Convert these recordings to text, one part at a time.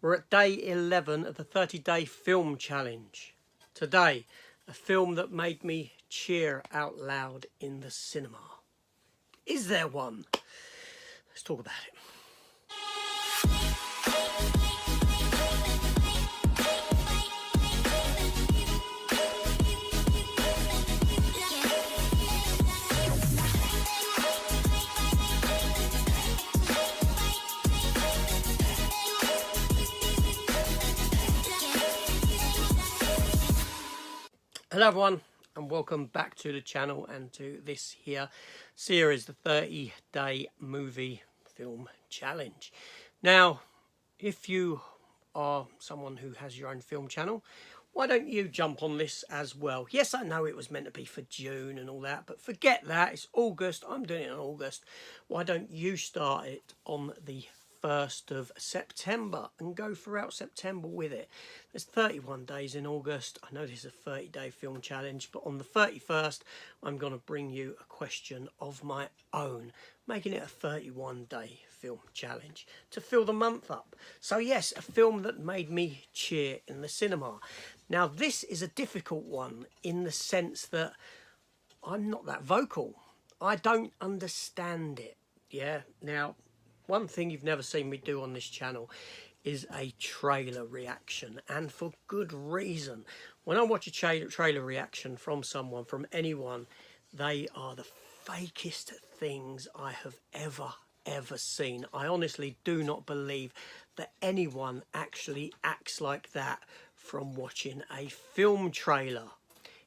We're at day 11 of the 30-day film challenge. Today, a film that made me cheer out loud in the cinema. Is there one? Let's talk about it. Hello everyone, and welcome back to the channel and to this here series, the 30-day movie film challenge. Now, if you are someone who has your own film channel, why don't you jump on this as well? Yes, I know it was meant to be for June and all that, but forget that. It's August. I'm doing it in August. Why don't you start it on the 1st of September and go throughout September with it? There's 31 days in August. I know this is a 30-day film challenge, but on the 31st I'm going to bring you a question of my own, making it a 31-day film challenge to fill the month up. So yes, a film that made me cheer in the cinema. Now this is a difficult one in the sense that I'm not that vocal. I don't understand it. Yeah, now one thing you've never seen me do on this channel is a trailer reaction, and for good reason. When I watch a trailer reaction from someone, from anyone, they are the fakest things I have ever seen. I honestly do not believe that anyone actually acts like that from watching a film trailer.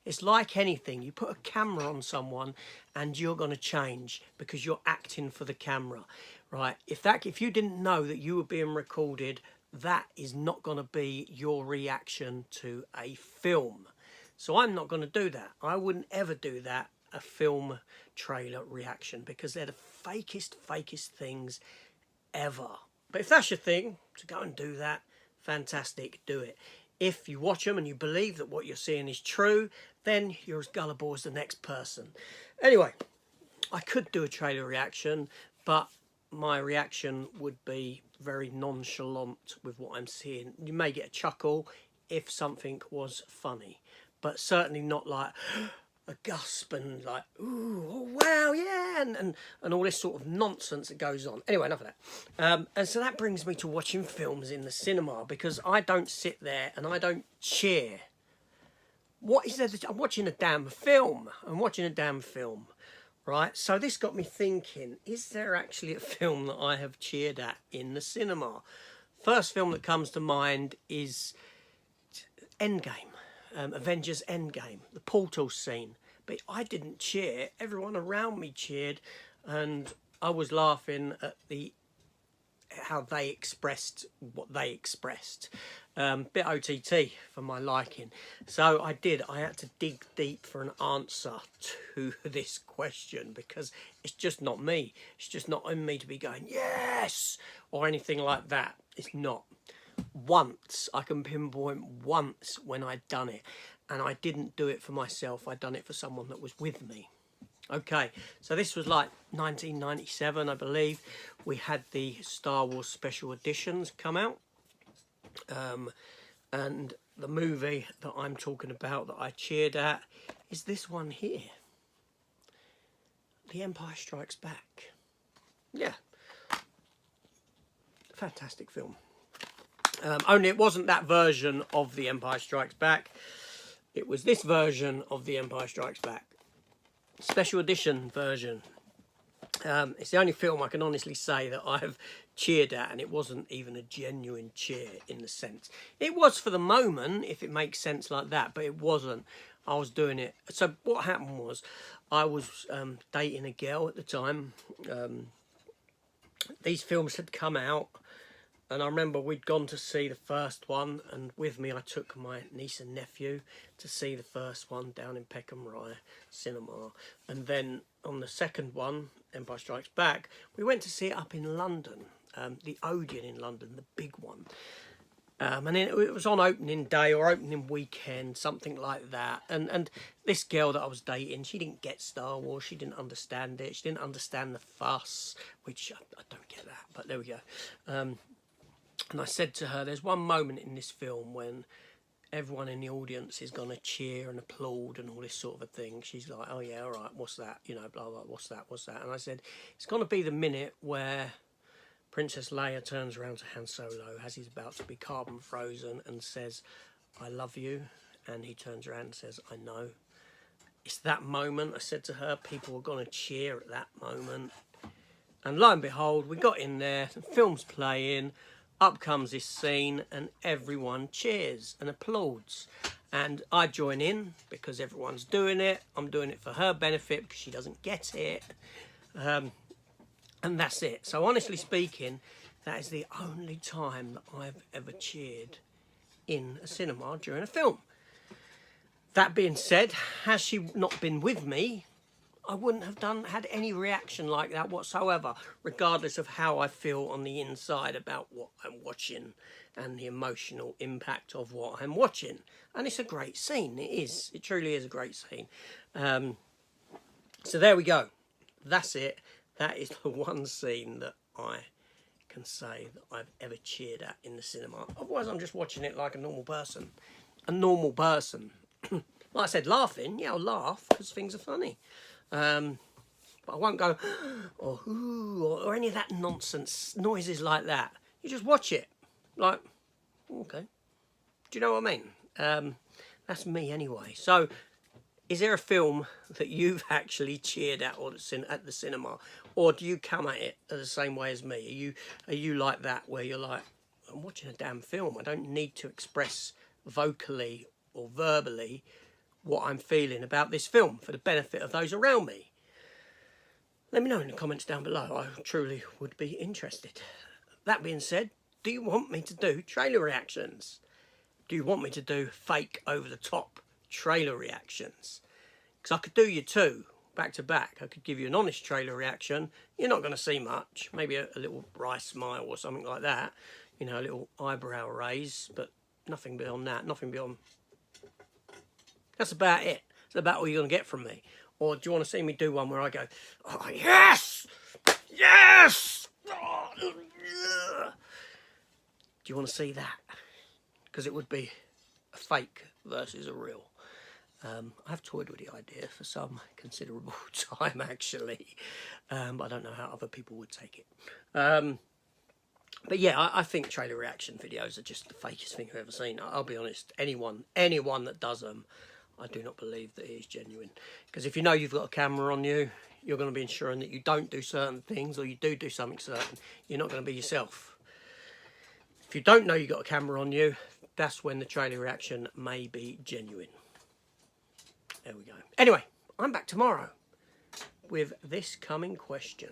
It's like anything. You put a camera on someone and you're going to change because you're acting for the camera, right? If you didn't know that you were being recorded, that is not going to be your reaction to a film. So I'm not going to do that. I wouldn't ever do that, a film trailer reaction, because they're the fakest things ever. But if that's your thing, to go and do that, fantastic, do it. If you watch them and you believe that what you're seeing is true, then you're as gullible as the next person. Anyway, I could do a trailer reaction, but my reaction would be very nonchalant with what I'm seeing. You may get a chuckle if something was funny, but certainly not like a gasp and like, ooh, oh wow, yeah, and all this sort of nonsense that goes on. Anyway, enough of that. And so that brings me to watching films in the cinema, because I don't sit there and I don't cheer. What is there? I'm watching a damn film. I'm watching a damn film, right? So this got me thinking, is there actually a film that I have cheered at in the cinema? First film that comes to mind is Endgame. Avengers Endgame, the portal scene. But I didn't cheer. Everyone around me cheered, and I was laughing at how they expressed what they expressed. Bit OTT for my liking. So I had to dig deep for an answer to this question, because it's just not me. It's just not in me to be going yes or anything like that. It's not. Once, I can pinpoint once when I'd done it, and I didn't do it for myself. I'd done it for someone that was with me. Okay, so this was like 1997, I believe. We had the Star Wars special editions come out, and the movie that I'm talking about that I cheered at is this one here, The Empire Strikes Back. Yeah, fantastic film. Only it wasn't that version of The Empire Strikes Back. It was this version of The Empire Strikes Back. Special edition version. It's the only film I can honestly say that I've cheered at, and it wasn't even a genuine cheer in the sense. It was for the moment, if it makes sense like that, but it wasn't. I was doing it. So what happened was, I was dating a girl at the time. These films had come out, and I remember we'd gone to see the first one, and with me I took my niece and nephew to see the first one down in Peckham Rye Cinema. And then on the second one, Empire Strikes Back, we went to see it up in London, the Odeon in London, the big one. And then it was on opening day or opening weekend, something like that. And this girl that I was dating, she didn't get Star Wars. She didn't understand it. She didn't understand the fuss, which I don't get that, but there we go. And I said to her, there's one moment in this film when everyone in the audience is going to cheer and applaud and all this sort of a thing. She's like, oh yeah, all right, what's that? You know, blah, blah, what's that? And I said, it's going to be the minute where Princess Leia turns around to Han Solo as he's about to be carbon frozen and says, I love you. And he turns around and says, I know. It's that moment, I said to her, people were going to cheer at that moment. And lo and behold, we got in there, the film's playing, up comes this scene, and everyone cheers and applauds. And I join in because everyone's doing it. I'm doing it for her benefit because she doesn't get it. And that's it. So honestly speaking, that is the only time that I've ever cheered in a cinema during a film. That being said, has she not been with me, I wouldn't have had any reaction like that whatsoever, regardless of how I feel on the inside about what I'm watching and the emotional impact of what I'm watching. And it's a great scene. It is. It truly is a great scene. So there we go. That's it. That is the one scene that I can say that I've ever cheered at in the cinema. Otherwise, I'm just watching it like a normal person. A normal person. Like I said, laughing. Yeah, I'll laugh because things are funny. But I won't go, or ooh, or any of that nonsense, noises like that. You just watch it. Like, okay. Do you know what I mean? That's me anyway. So, is there a film that you've actually cheered at or at the cinema? Or do you come at it the same way as me? Are you like that, where you're like, I'm watching a damn film. I don't need to express vocally or verbally what I'm feeling about this film for the benefit of those around me? Let me know in the comments down below. I truly would be interested. That being said, do you want me to do trailer reactions? Do you want me to do fake over-the-top trailer reactions? Because I could do you two back to back. I could give you an honest trailer reaction. You're not going to see much. Maybe a little wry smile or something like that. You know, a little eyebrow raise, but nothing beyond that. Nothing beyond... That's about it. That's about all you're going to get from me. Or do you want to see me do one where I go, oh, yes! Yes! Oh, yeah. Do you want to see that? Because it would be a fake versus a real. I've toyed with the idea for some considerable time, actually. But I don't know how other people would take it. But yeah, I think trailer reaction videos are just the fakest thing I've ever seen. I'll be honest, anyone that does them, I do not believe that it is genuine. Because if you know you've got a camera on you, you're going to be ensuring that you don't do certain things, or you do something certain. You're not going to be yourself. If you don't know you've got a camera on you, that's when the trailer reaction may be genuine. There we go. Anyway, I'm back tomorrow with this coming question.